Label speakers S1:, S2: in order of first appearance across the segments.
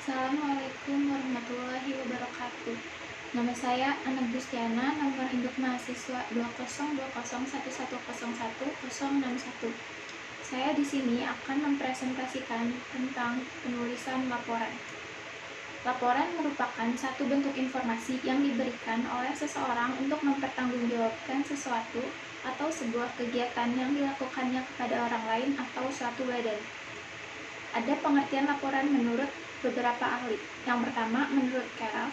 S1: Assalamualaikum warahmatullahi wabarakatuh. Nama saya Ana Gustiana, nomor induk mahasiswa 20201110161. Saya di sini akan mempresentasikan tentang penulisan laporan. Laporan merupakan satu bentuk informasi yang diberikan oleh seseorang untuk mempertanggungjawabkan sesuatu atau sebuah kegiatan yang dilakukannya kepada orang lain atau suatu badan. Ada pengertian laporan menurut beberapa ahli. Yang pertama, menurut Keraf,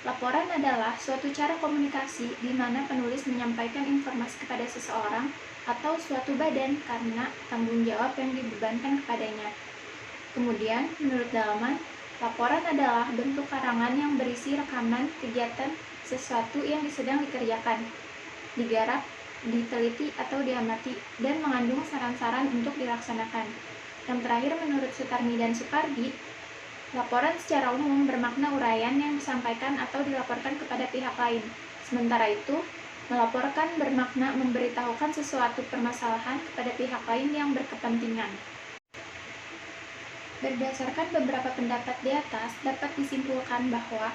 S1: laporan adalah suatu cara komunikasi di mana penulis menyampaikan informasi kepada seseorang atau suatu badan karena tanggung jawab yang dibebankan kepadanya. Kemudian, menurut Dalaman, laporan adalah bentuk karangan yang berisi rekaman kegiatan sesuatu yang sedang dikerjakan, digarap, diteliti atau diamati, dan mengandung saran-saran untuk dilaksanakan. Yang terakhir, menurut Sutarmi dan Supardi, laporan secara umum bermakna uraian yang disampaikan atau dilaporkan kepada pihak lain. Sementara itu, melaporkan bermakna memberitahukan sesuatu permasalahan kepada pihak lain yang berkepentingan. Berdasarkan beberapa pendapat di atas, dapat disimpulkan bahwa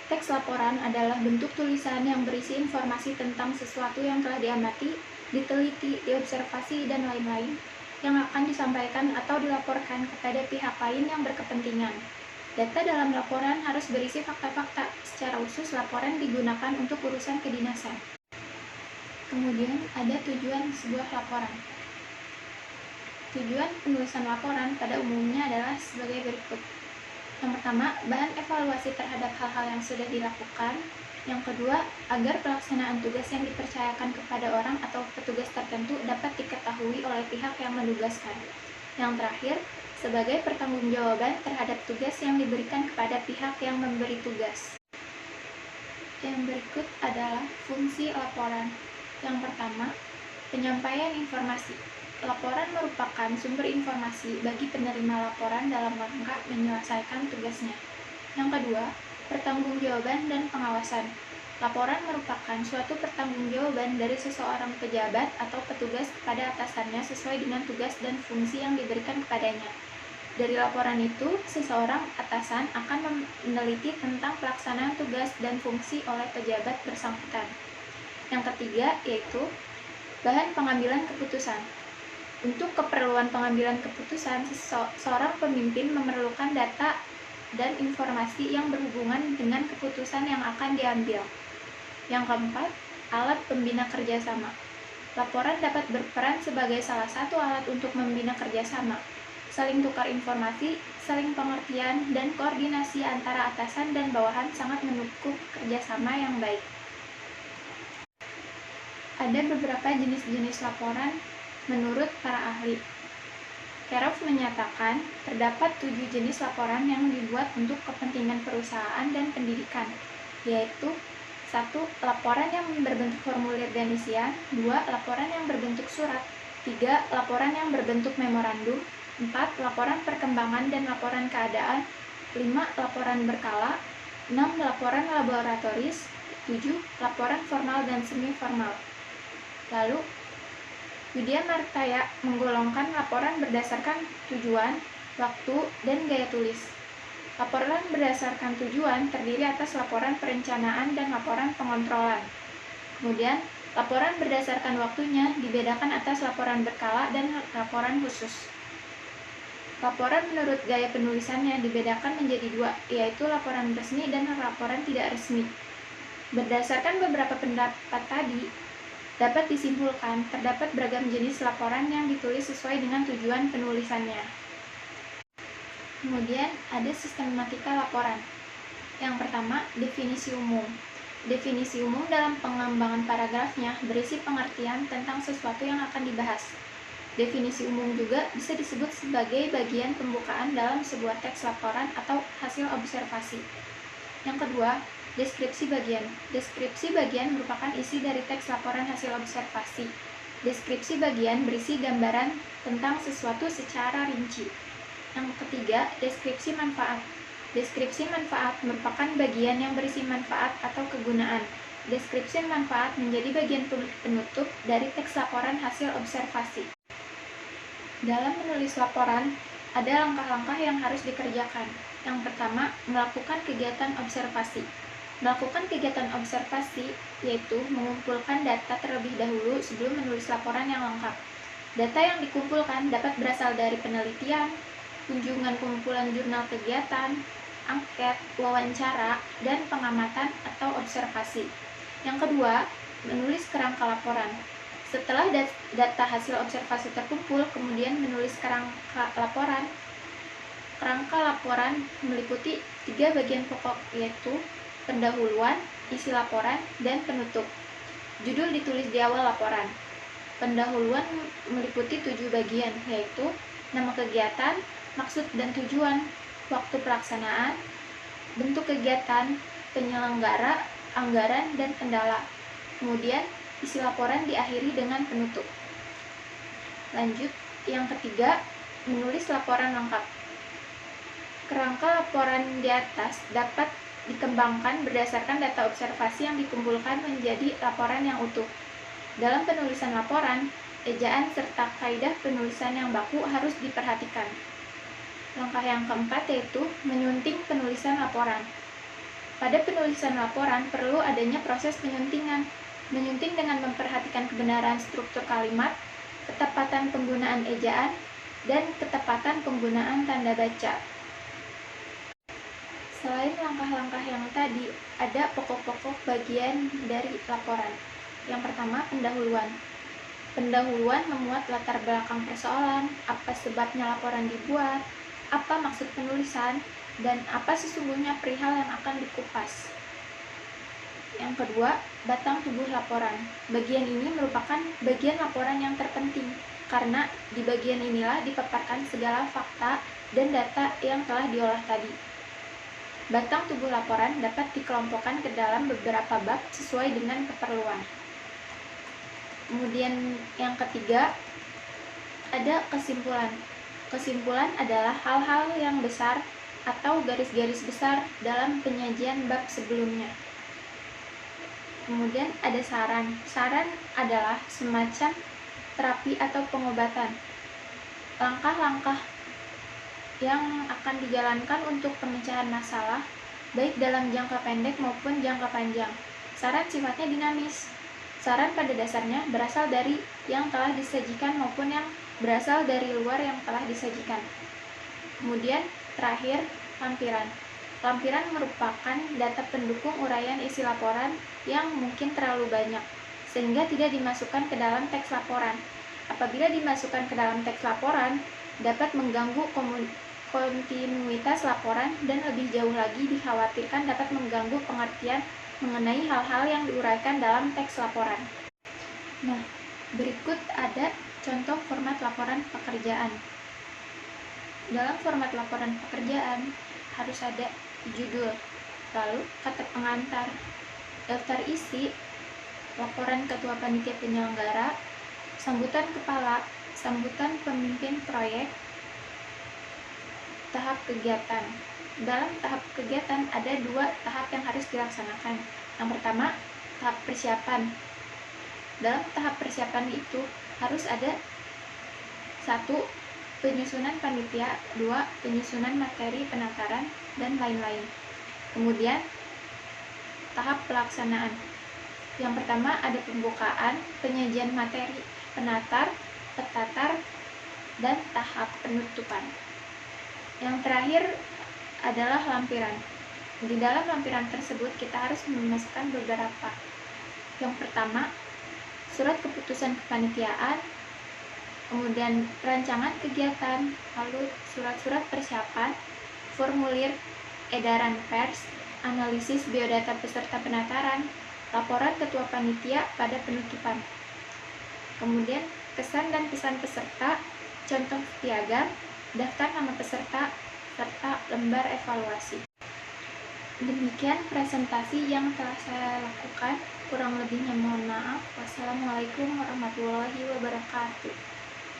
S1: teks laporan adalah bentuk tulisan yang berisi informasi tentang sesuatu yang telah diamati, diteliti, diobservasi, dan lain-lain, yang akan disampaikan atau dilaporkan kepada pihak lain yang berkepentingan. Data dalam laporan harus berisi fakta-fakta. Secara khusus, laporan digunakan untuk urusan kedinasan. Kemudian, ada tujuan sebuah laporan. Tujuan penulisan laporan pada umumnya adalah sebagai berikut. Yang pertama, bahan evaluasi terhadap hal-hal yang sudah dilakukan. Yang kedua, agar pelaksanaan tugas yang dipercayakan kepada orang atau petugas tertentu dapat diketahui oleh pihak yang menugaskan. Yang terakhir, sebagai pertanggungjawaban terhadap tugas yang diberikan kepada pihak yang memberi tugas. Yang berikut adalah fungsi laporan. Yang pertama, penyampaian informasi. Laporan merupakan sumber informasi bagi penerima laporan dalam rangka menyelesaikan tugasnya. Yang kedua, pertanggungjawaban dan pengawasan. Laporan merupakan suatu pertanggungjawaban dari seseorang pejabat atau petugas kepada atasannya sesuai dengan tugas dan fungsi yang diberikan kepadanya. Dari laporan itu, seseorang atasan akan meneliti tentang pelaksanaan tugas dan fungsi oleh pejabat bersangkutan. Yang ketiga, yaitu bahan pengambilan keputusan. Untuk keperluan pengambilan keputusan, seorang pemimpin memerlukan data dan informasi yang berhubungan dengan keputusan yang akan diambil. Yang keempat, alat pembina kerjasama. Laporan dapat berperan sebagai salah satu alat untuk membina kerjasama, saling tukar informasi, saling pengertian, dan koordinasi antara atasan dan bawahan sangat mendukung kerjasama yang baik. Ada beberapa jenis-jenis laporan menurut para ahli. Keraf menyatakan terdapat 7 jenis laporan yang dibuat untuk kepentingan perusahaan dan pendidikan, yaitu 1. Laporan yang berbentuk formulir dan isian. 2. Laporan yang berbentuk surat. 3. Laporan yang berbentuk memorandum. 4. Laporan perkembangan dan laporan keadaan. 5. Laporan berkala. 6. Laporan laboratoris. 7. Laporan formal dan semi-formal. Lalu, Widya Martaya menggolongkan laporan berdasarkan tujuan, waktu, dan gaya tulis. Laporan berdasarkan tujuan terdiri atas laporan perencanaan dan laporan pengontrolan. Kemudian, laporan berdasarkan waktunya dibedakan atas laporan berkala dan laporan khusus. Laporan menurut gaya penulisannya dibedakan menjadi 2, yaitu laporan resmi dan laporan tidak resmi. Berdasarkan beberapa pendapat tadi, dapat disimpulkan terdapat beragam jenis laporan yang ditulis sesuai dengan tujuan penulisannya. Kemudian ada sistematika laporan. Yang pertama, definisi umum. Definisi umum dalam pengembangan paragrafnya berisi pengertian tentang sesuatu yang akan dibahas. Definisi umum juga bisa disebut sebagai bagian pembukaan dalam sebuah teks laporan atau hasil observasi. Yang kedua, deskripsi bagian. Deskripsi bagian merupakan isi dari teks laporan hasil observasi. Deskripsi bagian berisi gambaran tentang sesuatu secara rinci. Yang ketiga, deskripsi manfaat. Deskripsi manfaat merupakan bagian yang berisi manfaat atau kegunaan. Deskripsi manfaat menjadi bagian penutup dari teks laporan hasil observasi. Dalam menulis laporan, Ada langkah-langkah yang harus dikerjakan. Yang pertama, melakukan kegiatan observasi. Melakukan kegiatan observasi yaitu mengumpulkan data terlebih dahulu sebelum menulis laporan yang lengkap. Data yang dikumpulkan dapat berasal dari penelitian, kunjungan kumpulan jurnal kegiatan, angket, wawancara, dan pengamatan atau observasi. Yang kedua, menulis kerangka laporan. Setelah data hasil observasi terkumpul, kemudian menulis kerangka laporan. Kerangka laporan meliputi 3 bagian pokok, yaitu pendahuluan, isi laporan, dan penutup. Judul ditulis di awal laporan. Pendahuluan meliputi 7 bagian, yaitu nama kegiatan, maksud dan tujuan, waktu pelaksanaan, bentuk kegiatan, penyelenggara, anggaran, dan kendala. Kemudian, isi laporan diakhiri dengan penutup. Lanjut, yang ketiga, menulis laporan lengkap. Kerangka laporan di atas dapat dikembangkan berdasarkan data observasi yang dikumpulkan menjadi laporan yang utuh. Dalam penulisan laporan, ejaan serta kaidah penulisan yang baku harus diperhatikan. Langkah yang keempat yaitu menyunting penulisan laporan. Pada penulisan laporan perlu adanya proses penyuntingan. Menyunting dengan memperhatikan kebenaran struktur kalimat, ketepatan penggunaan ejaan, dan ketepatan penggunaan tanda baca. Selain langkah-langkah yang tadi, ada pokok-pokok bagian dari laporan. Yang pertama, pendahuluan. Pendahuluan memuat latar belakang persoalan, apa sebabnya laporan dibuat, apa maksud penulisan, dan apa sesungguhnya perihal yang akan dikupas. Yang kedua, batang tubuh laporan. Bagian ini merupakan bagian laporan yang terpenting, karena di bagian inilah dipaparkan segala fakta dan data yang telah diolah tadi. Batang tubuh laporan dapat dikelompokkan ke dalam beberapa bab sesuai dengan keperluan. Kemudian yang ketiga, ada kesimpulan. Kesimpulan adalah hal-hal yang besar atau garis-garis besar dalam penyajian bab sebelumnya. Kemudian ada saran. Saran adalah semacam terapi atau pengobatan. Langkah-langkah yang akan dijalankan untuk pemecahan masalah, baik dalam jangka pendek maupun jangka panjang. Saran sifatnya dinamis. Saran pada dasarnya berasal dari yang telah disajikan maupun yang berasal dari luar yang telah disajikan. Kemudian terakhir, lampiran. Lampiran merupakan data pendukung uraian isi laporan yang mungkin terlalu banyak, sehingga tidak dimasukkan ke dalam teks laporan. Apabila dimasukkan ke dalam teks laporan, dapat mengganggu kontinuitas laporan dan lebih jauh lagi dikhawatirkan dapat mengganggu pengertian mengenai hal-hal yang diuraikan dalam teks laporan. Nah, berikut ada contoh format laporan pekerjaan. Dalam format laporan pekerjaan harus ada judul, lalu kata pengantar, daftar isi, laporan ketua panitia penyelenggara, sambutan kepala, sambutan pemimpin proyek, tahap kegiatan. Dalam tahap kegiatan ada 2 tahap yang harus dilaksanakan. Yang pertama, tahap persiapan. Dalam tahap persiapan itu harus ada 1. Penyusunan panitia, 2. Penyusunan materi penataran, dan lain-lain. Kemudian, tahap pelaksanaan. Yang pertama ada pembukaan, penyajian materi, penatar, petatar, dan tahap penutupan. Yang terakhir adalah lampiran. Di dalam lampiran tersebut kita harus memasukkan beberapa. Yang pertama, surat keputusan kepanitiaan, kemudian rancangan kegiatan, lalu surat-surat persiapan, formulir edaran pers, analisis biodata peserta penataran, laporan ketua panitia pada penutupan. Kemudian kesan dan pesan peserta, contoh piagam, daftar nama peserta, serta lembar evaluasi. Demikian presentasi yang telah saya lakukan. Kurang lebihnya mohon maaf. Wassalamualaikum warahmatullahi wabarakatuh.